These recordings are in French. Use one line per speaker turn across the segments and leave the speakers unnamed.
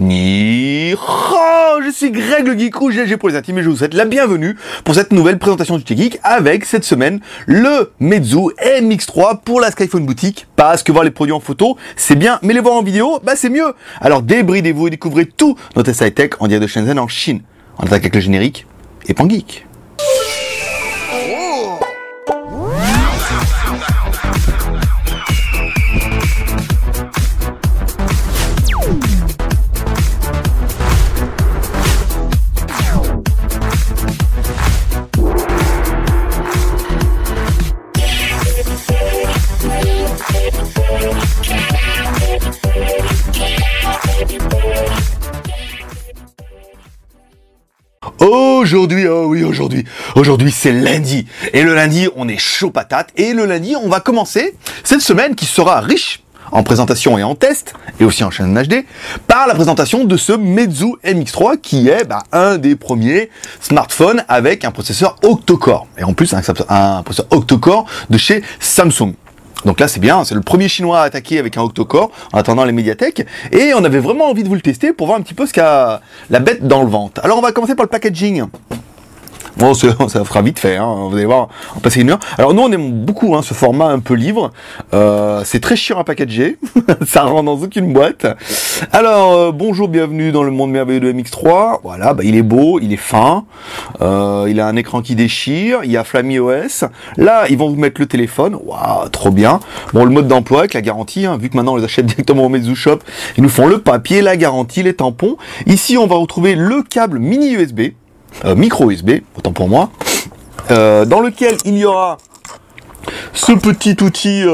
Ni hao, je suis Greg le Geek ou GG pour les intimes et je vous souhaite la bienvenue pour cette nouvelle présentation du Geek avec cette semaine le Meizu MX3 pour la Skyphone boutique. Parce que voir les produits en photo c'est bien, mais les voir en vidéo bah c'est mieux. Alors débridez-vous et découvrez tout notre high-tech en direct de Shenzhen en Chine. On attaque avec le générique et Pan Geek. Aujourd'hui c'est lundi, et le lundi on est chaud patate, et le lundi on va commencer cette semaine qui sera riche en présentation et en test, et aussi en chaîne HD, par la présentation de ce Meizu MX3 qui est un des premiers smartphones avec un processeur octa-core, et en plus un processeur octa-core de chez Samsung. Donc là c'est bien, c'est le premier chinois à attaquer avec un octa-core en attendant les médiathèques, et on avait vraiment envie de vous le tester pour voir un petit peu ce qu'a la bête dans le ventre. Alors on va commencer par le packaging. Bon, ça fera vite fait, hein, vous allez voir, on va passer une heure. Alors nous on aime beaucoup ce format un peu livre, c'est très chiant à packager, ça rentre dans aucune boîte. Alors bonjour, bienvenue dans le monde merveilleux de MX3, voilà, il est beau, il est fin, il a un écran qui déchire, il y a Flammy OS, là ils vont vous mettre le téléphone, waouh, trop bien. Bon, le mode d'emploi avec la garantie, vu que maintenant on les achète directement au Meizu Shop, ils nous font le papier, la garantie, les tampons. Ici on va retrouver le câble mini USB, micro USB, autant pour moi, dans lequel il y aura ce petit outil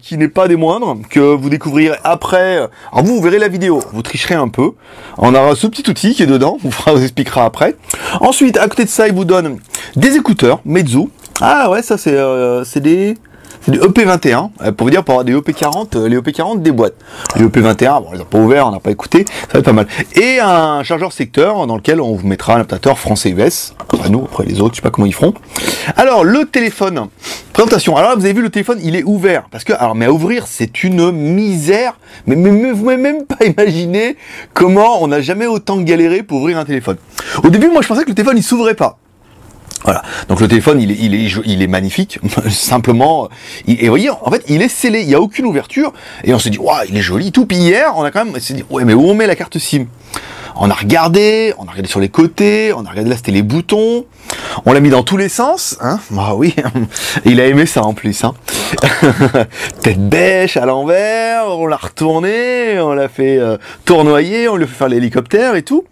qui n'est pas des moindres, que vous découvrirez après. Alors vous verrez la vidéo, vous tricherez un peu. On aura ce petit outil qui est dedans, on vous expliquera après. Ensuite, à côté de ça, il vous donne des écouteurs Meizu. Ah ouais, ça c'est du EP21, pour vous dire, pour avoir des EP40, les EP40 des boîtes. Les EP21, bon, on les a pas ouverts, on n'a pas écouté, ça va être pas mal. Et un chargeur secteur dans lequel on vous mettra un adaptateur français US. Enfin, nous, après les autres, je sais pas comment ils feront. Alors, le téléphone. Présentation. Alors là, vous avez vu, le téléphone, il est ouvert. Parce que, mais à ouvrir, c'est une misère. Mais vous pouvez même pas imaginer comment on n'a jamais autant galéré pour ouvrir un téléphone. Au début, moi, je pensais que le téléphone, il s'ouvrait pas. Voilà, donc le téléphone il est magnifique, simplement, et vous voyez, en fait il est scellé, il n'y a aucune ouverture, et on se dit, waouh, il est joli, tout, puis hier, on a quand même, on s'est dit, ouais, mais où on met la carte SIM? On a regardé sur les côtés, on a regardé là, c'était les boutons, on l'a mis dans tous les sens, bah oui, il a aimé ça en plus, tête bêche à l'envers, on l'a retourné, on l'a fait tournoyer, on lui a fait faire l'hélicoptère et tout,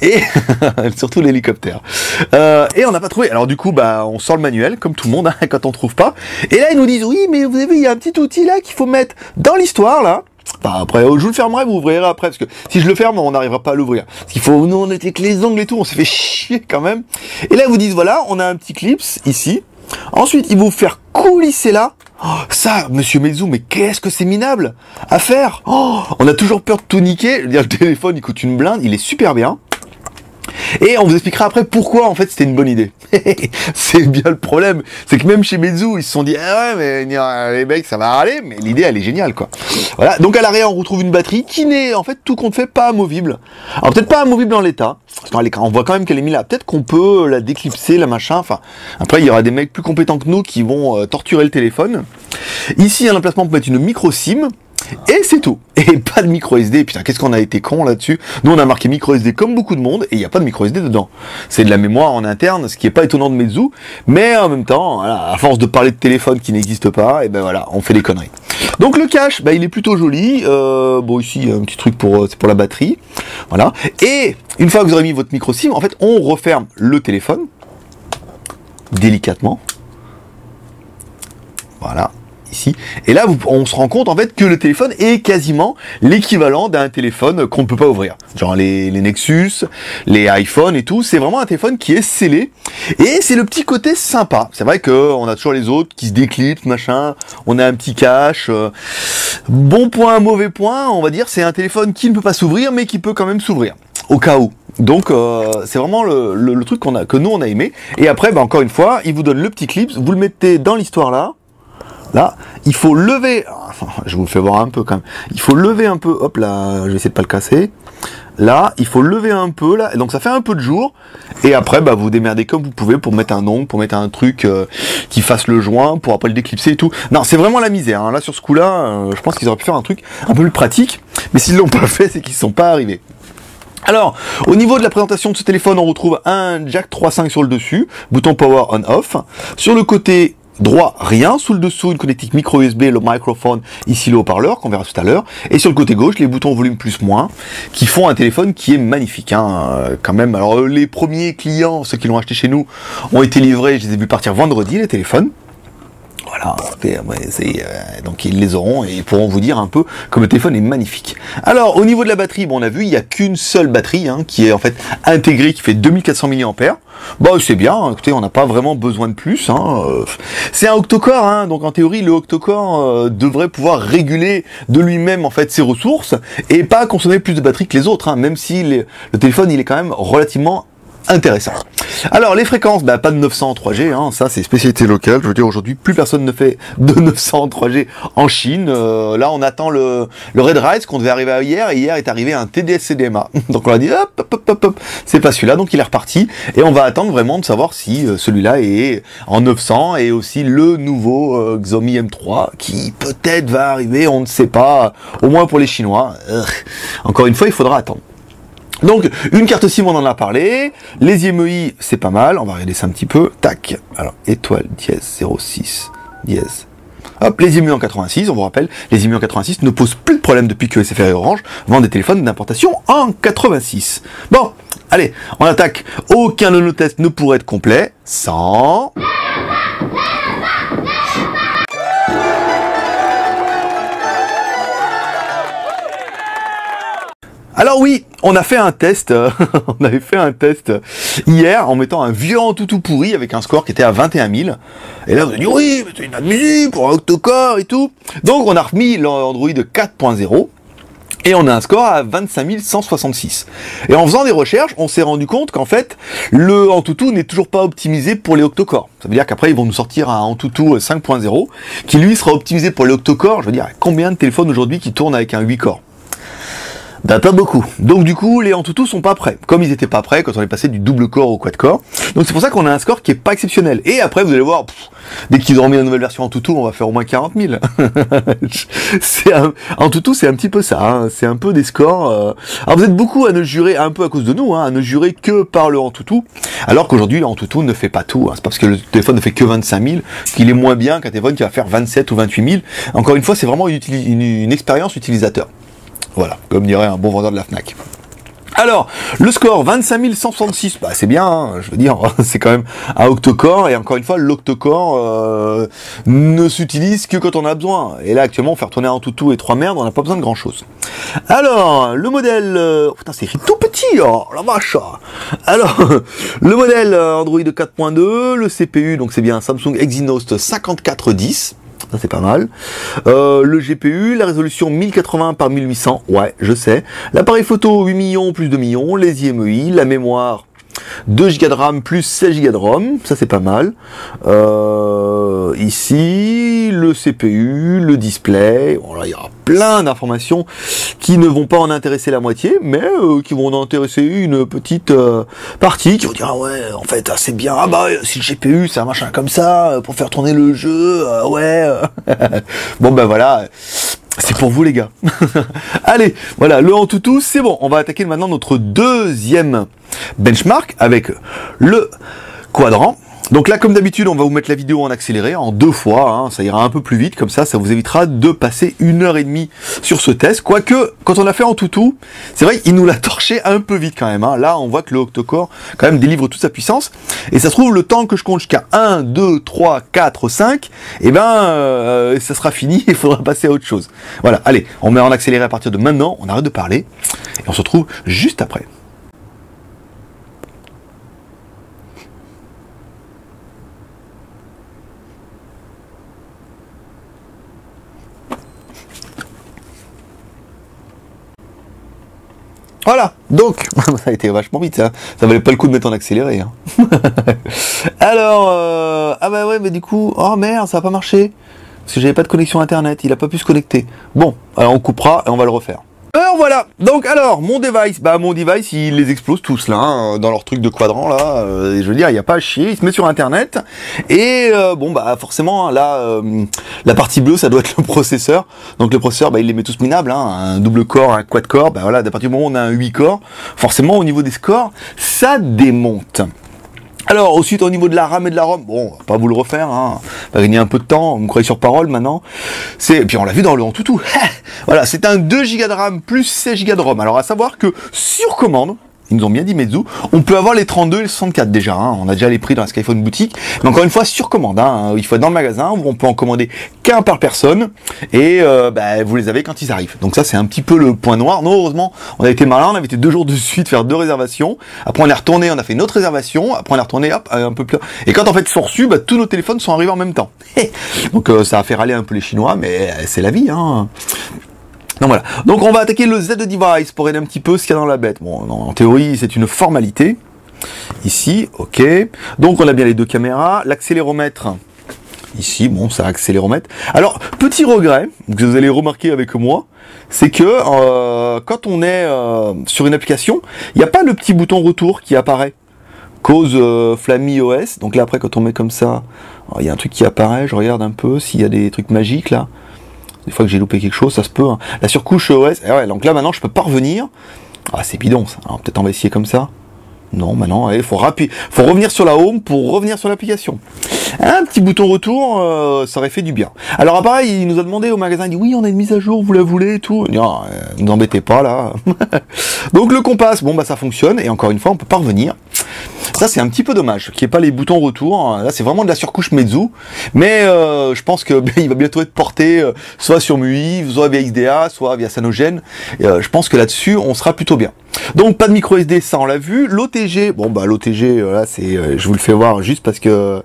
et surtout l'hélicoptère, et on n'a pas trouvé. Alors du coup, on sort le manuel, comme tout le monde, quand on trouve pas, et là ils nous disent, oui, mais vous avez vu, il y a un petit outil là qu'il faut mettre dans l'histoire, là. Enfin, après, je vous le fermerai, vous ouvrirez après, parce que si je le ferme, on n'arrivera pas à l'ouvrir. Parce qu'il faut, nous, on était avec les ongles et tout, on s'est fait chier quand même. Et là, ils vous disent, voilà, on a un petit clips, ici. Ensuite, ils vont vous faire coulisser là. Oh, ça, monsieur Meizu, mais qu'est-ce que c'est minable à faire. Oh, on a toujours peur de tout niquer. Je veux dire, le téléphone, il coûte une blinde, il est super bien. Et on vous expliquera après pourquoi en fait c'était une bonne idée. C'est bien le problème, c'est que même chez Meizu ils se sont dit ah ouais mais les mecs ça va aller, mais l'idée elle est géniale quoi. Voilà, donc à l'arrière on retrouve une batterie qui n'est en fait tout compte fait pas amovible. Alors peut-être pas amovible dans l'état, parce qu'on voit quand même qu'elle est mise là. Peut-être qu'on peut la déclipser, la machin. Enfin après il y aura des mecs plus compétents que nous qui vont torturer le téléphone. Ici il y a un emplacement pour mettre une micro SIM. Et c'est tout. Et pas de micro SD. Putain, qu'est-ce qu'on a été con là-dessus. Nous, on a marqué micro SD comme beaucoup de monde, et il n'y a pas de micro SD dedans. C'est de la mémoire en interne, ce qui est pas étonnant de Meizu, mais en même temps, voilà, à force de parler de téléphone qui n'existe pas, et voilà, on fait des conneries. Donc le cache, il est plutôt joli. Bon, ici, il y a un petit truc c'est pour la batterie. Voilà. Et une fois que vous aurez mis votre micro SIM, en fait, on referme le téléphone délicatement. Voilà. Ici. Et là, on se rend compte en fait que le téléphone est quasiment l'équivalent d'un téléphone qu'on ne peut pas ouvrir. Genre les Nexus, les iPhones et tout, c'est vraiment un téléphone qui est scellé. Et c'est le petit côté sympa. C'est vrai qu'on a toujours les autres qui se déclipsent, machin. On a un petit cache. Bon point, mauvais point, on va dire, c'est un téléphone qui ne peut pas s'ouvrir, mais qui peut quand même s'ouvrir. Au cas où. Donc c'est vraiment le truc que nous on a aimé. Et après, encore une fois, il vous donne le petit clip, vous le mettez dans l'histoire là. Là, il faut lever, enfin, je vous fais voir un peu quand même, il faut lever un peu, hop là, je vais essayer de pas le casser. Là, il faut lever un peu, là, et donc ça fait un peu de jour, et après, bah, vous démerdez comme vous pouvez pour mettre un ongle, pour mettre un truc qui fasse le joint, pour après le déclipser et tout. Non, c'est vraiment la misère, hein. Là, sur ce coup-là, je pense qu'ils auraient pu faire un truc un peu plus pratique, mais s'ils l'ont pas fait, c'est qu'ils sont pas arrivés. Alors, au niveau de la présentation de ce téléphone, on retrouve un jack 3.5 sur le dessus, bouton power on-off. Sur le côté droit, rien. Sous le dessous, une connectique micro USB, le microphone, ici le haut-parleur, qu'on verra tout à l'heure. Et sur le côté gauche, les boutons volume plus moins, qui font un téléphone qui est magnifique, hein, quand même. Alors, les premiers clients, ceux qui l'ont acheté chez nous, ont été livrés, je les ai vus partir vendredi, les téléphones. Voilà, donc ils les auront et ils pourront vous dire un peu comme le téléphone est magnifique. Alors au niveau de la batterie, bon, on a vu, il n'y a qu'une seule batterie qui est en fait intégrée, qui fait 2400 mAh. Bon, c'est bien, écoutez, on n'a pas vraiment besoin de plus. C'est un octocore, donc en théorie le octocore devrait pouvoir réguler de lui-même en fait ses ressources et pas consommer plus de batterie que les autres, même si le téléphone il est quand même relativement intéressant. Alors les fréquences, pas de 900 en 3G, ça c'est spécialité locale. Je veux dire, aujourd'hui plus personne ne fait de 900 en 3G en Chine. Là on attend le Red Rise qu'on devait arriver hier, et hier est arrivé un TD-SCDMA. Donc on a dit hop, c'est pas celui-là, donc il est reparti, et on va attendre vraiment de savoir si celui-là est en 900, et aussi le nouveau Xiaomi M3 qui peut-être va arriver, on ne sait pas, au moins pour les Chinois. Encore une fois, il faudra attendre. Donc, une carte SIM, on en a parlé. Les IMEI, c'est pas mal. On va regarder ça un petit peu. Tac. Alors, étoile, dièse, 06, dièse. Hop, les IMEI en 86, on vous rappelle, les IMEI en 86 ne posent plus de problème depuis que SFR et Orange vendent des téléphones d'importation en 86. Bon, allez, on attaque. Aucun de nos tests ne pourrait être complet sans... Alors oui, on a fait un test, on avait fait un test hier en mettant un vieux Antutu pourri avec un score qui était à 21 000. Et là vous avez dit oui, mais c'est inadmissible pour un octocore et tout. Donc on a remis l'Android 4.0 et on a un score à 25 166. Et en faisant des recherches, on s'est rendu compte qu'en fait, le Antutu n'est toujours pas optimisé pour les octocores. Ça veut dire qu'après ils vont nous sortir un Antutu 5.0 qui lui sera optimisé pour les octocores. Je veux dire, combien de téléphones aujourd'hui qui tournent avec un 8 corps? Pas beaucoup. Donc du coup, les Antutu sont pas prêts. Comme ils étaient pas prêts quand on est passé du double core au quad core. Donc c'est pour ça qu'on a un score qui est pas exceptionnel. Et après, vous allez voir, dès qu'ils auront mis la nouvelle version Antutu, on va faire au moins 40 000. Antutu, c'est un petit peu ça. C'est un peu des scores. Alors vous êtes beaucoup à ne jurer, un peu à cause de nous, à ne jurer que par le Antutu. Alors qu'aujourd'hui, le Antutu ne fait pas tout. C'est pas parce que le téléphone ne fait que 25 000 qu'il est moins bien qu'un téléphone qui va faire 27 ou 28 000. Encore une fois, c'est vraiment une expérience utilisateur. Voilà, comme dirait un bon vendeur de la Fnac. Alors, le score 25 166, c'est bien, je veux dire, c'est quand même un octocore, et encore une fois, l'octocore ne s'utilise que quand on a besoin. Et là, actuellement, faire tourner un Antutu et 3 merdes, on n'a pas besoin de grand chose. Alors, le modèle... putain, c'est écrit tout petit, oh la vache. Alors, le modèle Android 4.2, le CPU, donc c'est bien un Samsung Exynos 5410. Ça c'est pas mal. Le GPU, la résolution 1080 par 1800, ouais, je sais. L'appareil photo 8 millions plus 2 millions, les IMEI, la mémoire 2 Go de RAM plus 16 Go de ROM, ça c'est pas mal. Ici, le CPU, le display, voilà, il y aura plein d'informations qui ne vont pas en intéresser la moitié, mais qui vont en intéresser une petite partie, qui vont dire, ah ouais, en fait, c'est bien, si le GPU, c'est un machin comme ça, pour faire tourner le jeu, ouais. Bon voilà, c'est pour vous les gars. Allez, voilà, le Antutu, c'est bon. On va attaquer maintenant notre deuxième benchmark avec le quadrant. Donc là, comme d'habitude, on va vous mettre la vidéo en accéléré, en 2 fois, ça ira un peu plus vite, comme ça vous évitera de passer 1h30 sur ce test. Quoique, quand on a fait Antutu, c'est vrai, il nous l'a torché un peu vite quand même. Là, on voit que le octocore, quand même, délivre toute sa puissance. Et ça se trouve, le temps que je compte jusqu'à 1, 2, 3, 4, 5, ça sera fini, il faudra passer à autre chose. Voilà, allez, on met en accéléré à partir de maintenant, on arrête de parler, et on se retrouve juste après. Voilà, donc, ça a été vachement vite, ça valait pas le coup de mettre en accéléré. Alors, ouais, mais du coup, oh merde, ça a pas marché. parce que j'avais pas de connexion internet, il a pas pu se connecter. Bon, alors on coupera et on va le refaire. Alors voilà, donc alors, mon device, il les explose tous là, hein, dans leur truc de quadrant là, je veux dire, il n'y a pas à chier, il se met sur internet, et bon bah forcément, là, la partie bleue, ça doit être le processeur, donc le processeur, bah il les met tous minables, hein, un double core, un quad core, bah voilà, à partir du moment où on a un 8 core, forcément au niveau des scores, ça démonte. Alors, ensuite, au niveau de la RAM et de la ROM, bon, on va pas vous le refaire, hein, on va gagner un peu de temps, vous me croyez sur parole maintenant. Et puis on l'a vu dans le Antutu. Voilà, c'est un 2 Go de RAM plus 16 Go de ROM. Alors, à savoir que, sur commande, ils nous ont bien dit Meizu, on peut avoir les 32 et les 64 déjà, hein, on a déjà les prix dans la Skyphone boutique, mais encore une fois, sur commande, hein, il faut être dans le magasin, où on peut en commander qu'un par personne, et bah, vous les avez quand ils arrivent. Donc ça, c'est un petit peu le point noir. Nous, heureusement, on a été malin, on avait été 2 jours de suite faire 2 réservations, après on est retourné, on a fait une autre réservation, après on est retourné, hop, un peu plus... Et quand en fait ils sont reçus, bah, tous nos téléphones sont arrivés en même temps. Donc ça a fait râler un peu les Chinois, mais c'est la vie, hein. Donc voilà, donc on va attaquer le Z device pour aider un petit peu ce qu'il y a dans la bête. Bon, en théorie, c'est une formalité. Ici, ok. Donc on a bien les 2 caméras, l'accéléromètre. Ici, bon, ça accéléromètre. Alors, petit regret, que vous allez remarquer avec moi, c'est que quand on est sur une application, il n'y a pas le petit bouton retour qui apparaît. Cause Flammy OS. Donc là, après, quand on met comme ça, il y a un truc qui apparaît, je regarde un peu s'il y a des trucs magiques là. Des fois que j'ai loupé quelque chose, ça se peut. Hein. La surcouche OS, ouais, donc là maintenant je peux pas revenir. Ah, c'est bidon ça. Alors peut-être on va essayer comme ça. Non, maintenant, il faut revenir sur la home pour revenir sur l'application. Un petit bouton retour, ça aurait fait du bien. Alors pareil, il nous a demandé au magasin, il dit oui, on a une mise à jour, vous la voulez et tout. Non, ne vous embêtez pas là. Donc le compas, bon bah ça fonctionne, et encore une fois, on peut pas revenir. Ça c'est un petit peu dommage, qu'il n'y ait pas les boutons retour. Là c'est vraiment de la surcouche Meizu, mais je pense que il va bientôt être porté soit sur MUI, soit via XDA, soit via Sanogen. Je pense que là-dessus on sera plutôt bien. Donc pas de micro SD, ça on l'a vu. L'OTG, bon bah l'OTG là c'est, je vous le fais voir juste parce que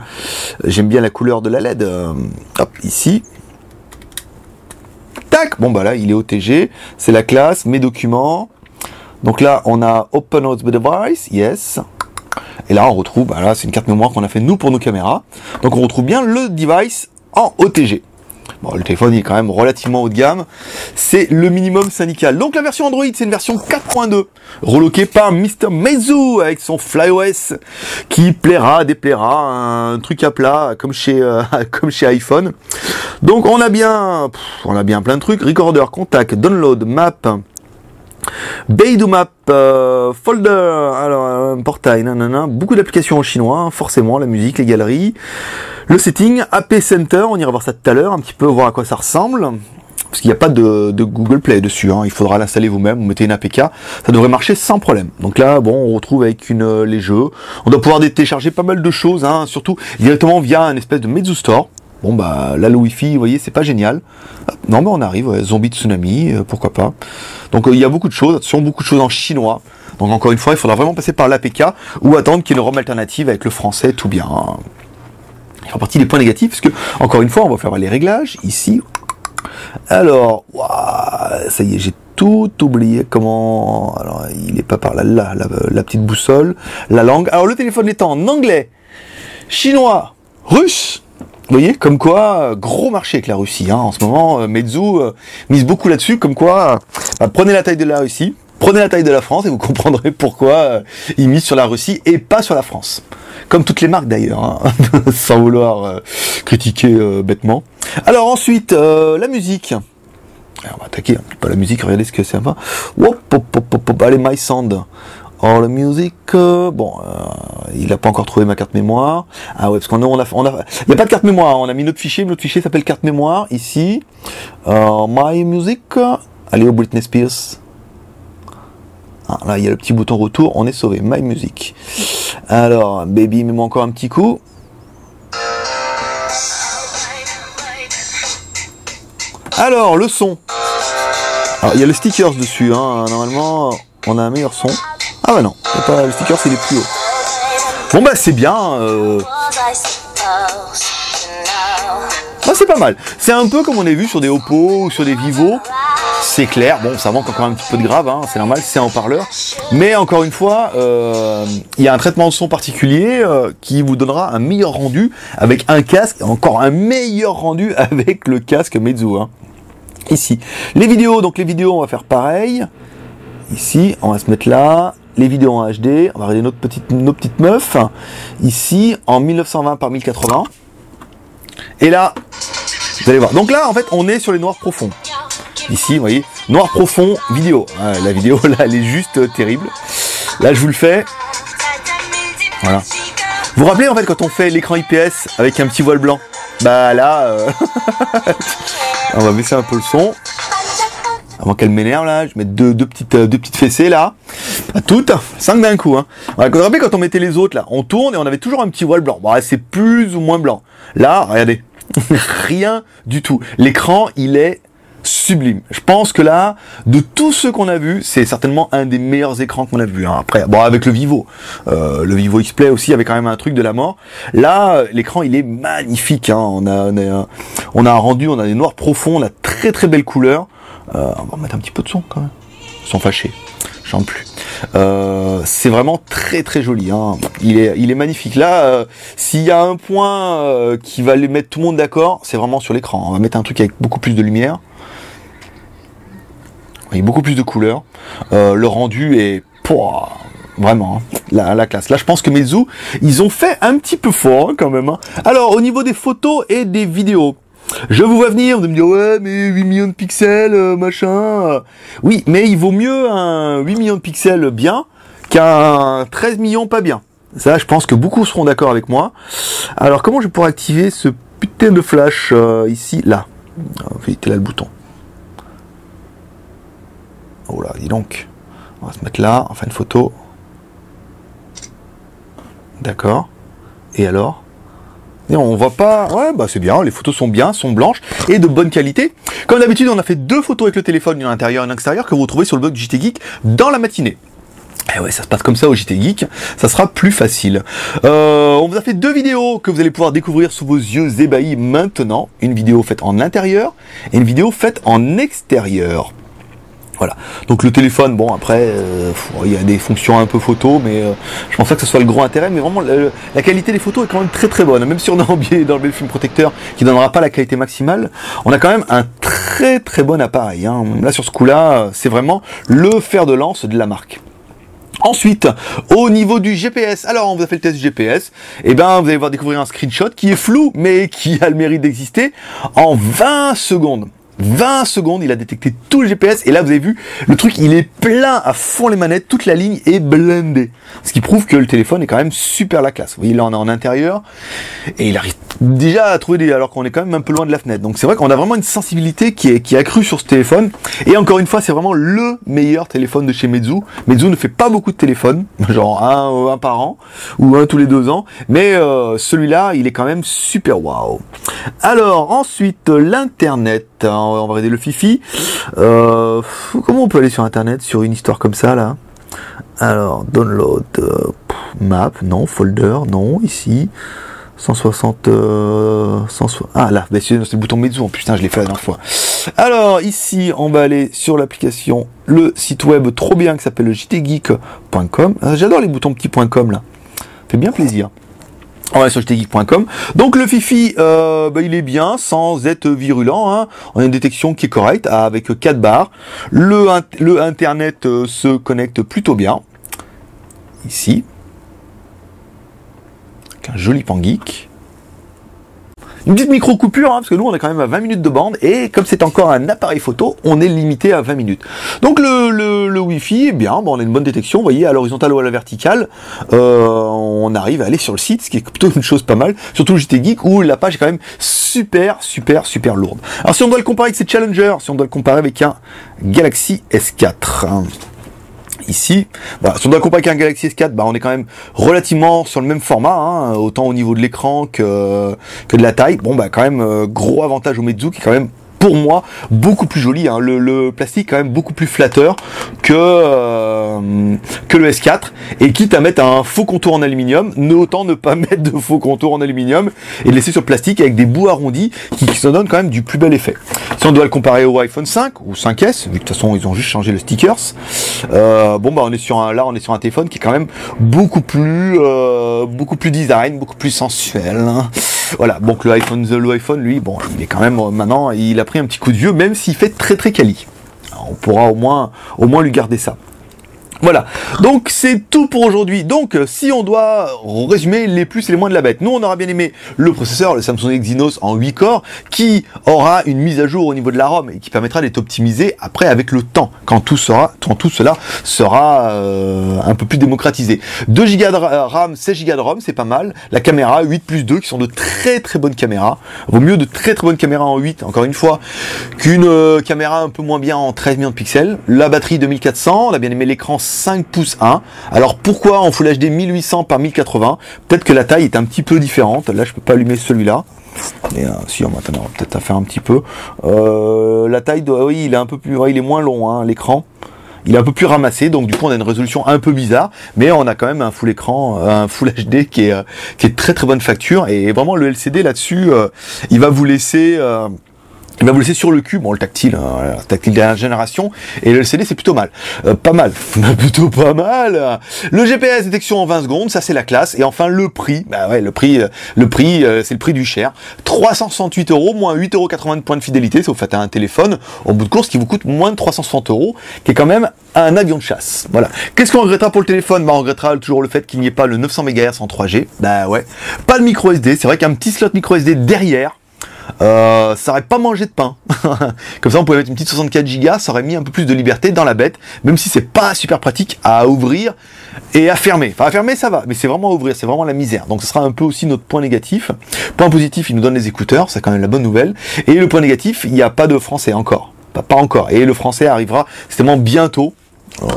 j'aime bien la couleur de la LED. Hop, ici. Tac, bon bah là il est OTG, c'est la classe, mes documents. Donc là on a Open Out the Device, yes. Et là on retrouve, bah là c'est une carte mémoire qu'on a fait nous pour nos caméras. Donc on retrouve bien le device en OTG. Bon, le téléphone il est quand même relativement haut de gamme. C'est le minimum syndical. Donc la version Android, c'est une version 4.2, reloquée par Mr. Meizu avec son FlyOS qui plaira, déplaira, un truc à plat comme chez iPhone. Donc on a bien plein de trucs. Recorder, contact, download, map, Beidou Map, folder, alors portail, nanana, beaucoup d'applications en chinois, hein, forcément, la musique, les galeries, le setting, AP Center, on ira voir ça tout à l'heure, un petit peu voir à quoi ça ressemble, parce qu'il n'y a pas de Google Play dessus, hein, il faudra l'installer vous-même, vous mettez une APK, ça devrait marcher sans problème. Donc là, bon, on retrouve avec les jeux, on doit pouvoir télécharger pas mal de choses, hein, surtout directement via un espèce de Meizu Store. Bon bah là le wifi, vous voyez, c'est pas génial. Non mais on arrive, ouais, Zombie Tsunami, pourquoi pas. Donc il y a beaucoup de choses, attention, beaucoup de choses en chinois. Donc encore une fois, il faudra vraiment passer par l'APK ou attendre qu'il y ait une ROM alternative avec le français, tout bien. Il y a partie des points négatifs, parce que encore une fois, on va faire les réglages ici. Alors, waouh, ça y est, j'ai tout oublié. Comment... Alors il est pas par là, la petite boussole, la langue. Alors le téléphone est en anglais, chinois, russe. Vous voyez, comme quoi, gros marché avec la Russie, hein. En ce moment, Meizu mise beaucoup là-dessus, comme quoi, prenez la taille de la Russie, prenez la taille de la France, et vous comprendrez pourquoi ils misent sur la Russie et pas sur la France. Comme toutes les marques d'ailleurs, hein, sans vouloir critiquer bêtement. Alors ensuite, la musique. Alors, on va attaquer un petit peu la musique, regardez ce que c'est sympa. Hop, hop, hop, hop, hop, allez, My Sound. Oh, la musique, bon, il n'a pas encore trouvé ma carte mémoire. Ah ouais, parce qu'on a, il n'y a pas de carte mémoire, on a mis notre fichier s'appelle carte mémoire, ici. My Music, allez au Britney Spears. Ah, là, il y a le petit bouton retour, on est sauvé, My Music. Alors, baby, mets-moi encore un petit coup. Alors, le son. Alors, il y a le stickers dessus, hein, normalement, on a un meilleur son. Ah bah non, pas, le sticker c'est les plus hauts. Bon bah c'est bien. Ah, c'est pas mal. C'est un peu comme on a vu sur des Oppo ou sur des Vivo. c'est clair. Bon, ça manque encore un petit peu de grave, hein, c'est normal, c'est un haut-parleur. Mais encore une fois, il y a un traitement de son particulier qui vous donnera un meilleur rendu avec un casque, encore un meilleur rendu avec le casque Meizu. Hein. Ici, les vidéos, donc les vidéos, on va faire pareil. Ici, on va se mettre là. Les vidéos en HD, on va regarder nos petites meufs. Ici, en 1920 par 1080. Et là, vous allez voir. Donc là, en fait, on est sur les noirs profonds. Ici, vous voyez, noir profond, vidéo. La vidéo, là, elle est juste terrible. Là, je vous le fais. Voilà. Vous vous rappelez, en fait, quand on fait l'écran IPS avec un petit voile blanc? Bah là, on va baisser un peu le son. Avant qu'elle m'énerve, là, je vais mettre deux petites fessées, là. À toutes, 5 d'un coup, hein. Voilà, vous vous rappelez, quand on mettait les autres, là, on tourne et on avait toujours un petit voile blanc. Bon, c'est plus ou moins blanc. Là, regardez. Rien du tout. L'écran, il est sublime. Je pense que là, de tous ceux qu'on a vus, c'est certainement un des meilleurs écrans qu'on a vus. Hein. Après, bon, avec le Vivo X-Play aussi avait quand même un truc de la mort. Là, l'écran, il est magnifique. Hein. On a un rendu, on a des noirs profonds, on a très très belles couleurs. On va mettre un petit peu de son quand même. Ils sont fâchés. Je chante plus. C'est vraiment très très joli. Hein. Il est magnifique. Là, s'il y a un point qui va les mettre tout le monde d'accord, c'est vraiment sur l'écran. On va mettre un truc avec beaucoup plus de lumière. Il y a beaucoup plus de couleurs. Le rendu est vraiment hein, la classe. Là, je pense que Meizu, ils ont fait un petit peu fort hein, quand même. Hein. Alors, au niveau des photos et des vidéos, je vous vois venir, vous me dire ouais, mais 8 millions de pixels, machin. Oui, mais il vaut mieux un 8 millions de pixels bien qu'un 13 millions pas bien. Ça, je pense que beaucoup seront d'accord avec moi. Alors, comment je pourrais activer ce putain de flash ici, là? Vite, là le bouton. Oh là, dis donc. On va se mettre là, on fait une photo. D'accord. Et alors? Et on voit pas... Ouais, bah c'est bien, les photos sont bien, sont blanches et de bonne qualité. Comme d'habitude, on a fait 2 photos avec le téléphone, une à l'intérieur et une à l'extérieur, que vous retrouvez sur le blog JT Geek dans la matinée. Et ouais, ça se passe comme ça au JT Geek, ça sera plus facile. On vous a fait 2 vidéos que vous allez pouvoir découvrir sous vos yeux ébahis maintenant. Une vidéo faite en intérieur et une vidéo faite en extérieur. Voilà. Donc le téléphone, bon après, il y a des fonctions un peu photo, mais je pense pas que ce soit le gros intérêt. Mais vraiment, la qualité des photos est quand même très très bonne. Même si on a oublié d'enlever le film protecteur qui donnera pas la qualité maximale, on a quand même un très très bon appareil. Hein. Là sur ce coup-là, c'est vraiment le fer de lance de la marque. Ensuite, au niveau du GPS, alors on vous a fait le test du GPS, et ben vous allez voir découvrir un screenshot qui est flou, mais qui a le mérite d'exister en 20 secondes. 20 secondes, il a détecté tout le GPS, et là vous avez vu, le truc il est plein à fond les manettes, toute la ligne est blindée. Ce qui prouve que le téléphone est quand même super la classe. Vous voyez là on est en intérieur, et il arrive déjà à trouver alors qu'on est quand même un peu loin de la fenêtre. Donc c'est vrai qu'on a vraiment une sensibilité qui est accrue sur ce téléphone, et encore une fois c'est vraiment le meilleur téléphone de chez Meizu. Meizu ne fait pas beaucoup de téléphones, genre un par an, ou un tous les 2 ans, mais celui-là il est quand même super waouh. Alors ensuite l'internet, on va regarder le Fifi. Comment on peut aller sur internet sur une histoire comme ça là? Alors download, map, non, folder, non, ici 160, ah là, bah, c'est le bouton Meizu, putain je l'ai fait la dernière fois. Alors ici on va aller sur l'application, le site web trop bien qui s'appelle le jtgeek.com. J'adore les boutons petits .com là, fait bien plaisir. On va sur jtgeek.com. Donc le Fifi, il est bien, sans être virulent. Hein. On a une détection qui est correcte, avec 4 barres. Le internet se connecte plutôt bien. Ici. Avec un joli pan geek. Une petite micro-coupure, hein, parce que nous on est quand même à 20 minutes de bande, et comme c'est encore un appareil photo, on est limité à 20 minutes. Donc le Wi-Fi est bien, bon, on a une bonne détection, vous voyez, à l'horizontale ou à la verticale, on arrive à aller sur le site, ce qui est plutôt une chose pas mal, surtout le JT Geek, où la page est quand même super lourde. Alors si on doit le comparer avec ses Challenger, si on doit le comparer avec un Galaxy S4... hein, ici, voilà, si on doit comparer avec un Galaxy S4, on est quand même relativement sur le même format, hein, autant au niveau de l'écran que de la taille. Bon, quand même, gros avantage au Meizu qui est quand même pour moi, beaucoup plus joli, hein. Le plastique quand même beaucoup plus flatteur que le S4, et quitte à mettre un faux contour en aluminium, autant ne pas mettre de faux contour en aluminium et le laisser sur le plastique avec des bouts arrondis qui se donnent quand même du plus bel effet. Si on doit le comparer au iPhone 5 ou 5S, vu que de toute façon ils ont juste changé le stickers, bon bah on est sur un téléphone qui est quand même beaucoup plus design, beaucoup plus sensuel, hein. Voilà, donc le iPhone lui, bon, il est quand même maintenant, il a pris un petit coup de vieux, même s'il fait très très quali. On pourra au moins lui garder ça. Voilà, donc c'est tout pour aujourd'hui. Donc si on doit résumer les plus et les moins de la bête, nous on aura bien aimé le processeur, le Samsung Exynos en 8 corps, qui aura une mise à jour au niveau de la ROM et qui permettra d'être optimisé après avec le temps, quand tout cela sera un peu plus démocratisé. 2 Go de RAM, 16 Go de ROM, c'est pas mal. La caméra 8+2 qui sont de très très bonnes caméras. Vaut mieux de très très bonnes caméras en 8, encore une fois, qu'une caméra un peu moins bien en 13 millions de pixels. La batterie 2400, on a bien aimé l'écran 5 pouces 1. Alors pourquoi en Full HD 1800 par 1080? Peut-être que la taille est un petit peu différente. Là je peux pas allumer celui-là. Mais si on va peut-être à faire un petit peu. La taille oui, il est un peu plus, il est moins long, hein, l'écran. Il est un peu plus ramassé, donc du coup on a une résolution un peu bizarre, mais on a quand même un full écran, un full HD qui est très très bonne facture, et vraiment le LCD là-dessus, il va vous laisser sur le cul, bon le tactile dernière génération, et le LCD c'est plutôt mal. Plutôt pas mal. Le GPS détection en 20 secondes, ça c'est la classe. Et enfin le prix, bah ouais, le prix c'est le prix du cher. 368 €, moins 8,80 € de points de fidélité, si vous faites un téléphone au bout de course qui vous coûte moins de 360 €, qui est quand même un avion de chasse. Voilà. Qu'est-ce qu'on regrettera pour le téléphone? Bah on regrettera toujours le fait qu'il n'y ait pas le 900 MHz en 3G. Bah ouais. Pas de micro SD, c'est vrai qu'un petit slot micro SD derrière, ça aurait pas mangé de pain. Comme ça on pouvait mettre une petite 64 Go, ça aurait mis un peu plus de liberté dans la bête, même si c'est pas super pratique à ouvrir et à fermer. Enfin à fermer ça va, mais c'est vraiment à ouvrir, c'est vraiment la misère. Donc ce sera un peu aussi notre point négatif. Point positif, il nous donne les écouteurs, c'est quand même la bonne nouvelle. Et le point négatif, il n'y a pas de français encore. Pas encore. Et le français arrivera certainement bientôt.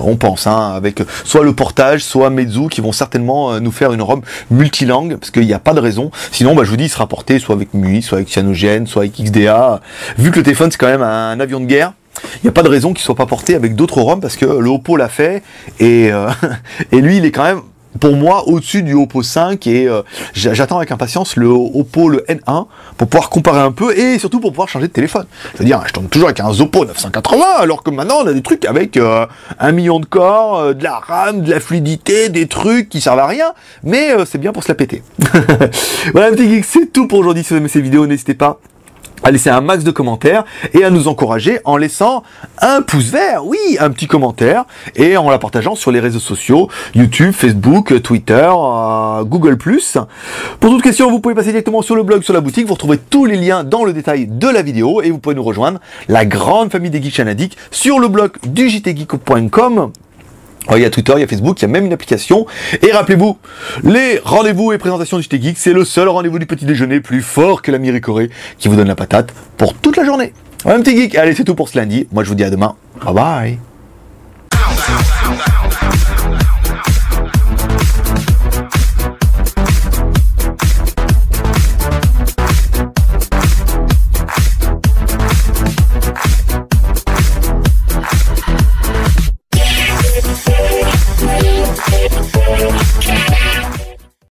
On pense, hein, avec soit le portage, soit Meizu qui vont certainement nous faire une ROM multilangue, parce qu'il n'y a pas de raison. Sinon, bah, je vous dis, il sera porté soit avec MUI, soit avec Cyanogen, soit avec XDA. Vu que le téléphone c'est quand même un avion de guerre, il n'y a pas de raison qu'il soit pas porté avec d'autres ROM, parce que le Oppo l'a fait, et lui il est quand même, pour moi, au-dessus du Oppo 5, et j'attends avec impatience le Oppo, le N1, pour pouvoir comparer un peu, et surtout pour pouvoir changer de téléphone. C'est-à-dire, je tombe toujours avec un Oppo 980, alors que maintenant, on a des trucs avec 1 million de corps, de la RAM, de la fluidité, des trucs qui servent à rien, mais c'est bien pour se la péter. Voilà, petit geek, c'est tout pour aujourd'hui. Si vous aimez ces vidéos, n'hésitez pas à laisser un max de commentaires et à nous encourager en laissant un pouce vert, oui, un petit commentaire, et en la partageant sur les réseaux sociaux, YouTube, Facebook, Twitter, Google+. Pour toute question, vous pouvez passer directement sur le blog, sur la boutique, vous retrouvez tous les liens dans le détail de la vidéo, et vous pouvez nous rejoindre, la grande famille des geeks chanadiques, sur le blog du jtgeek.com. Il y a Twitter, il y a Facebook, il y a même une application. Et rappelez-vous, les rendez-vous et présentations du JT Geek, c'est le seul rendez-vous du petit déjeuner plus fort que la Miricorée qui vous donne la patate pour toute la journée. Ouais, petit geek, allez, c'est tout pour ce lundi. Moi, je vous dis à demain. Bye bye.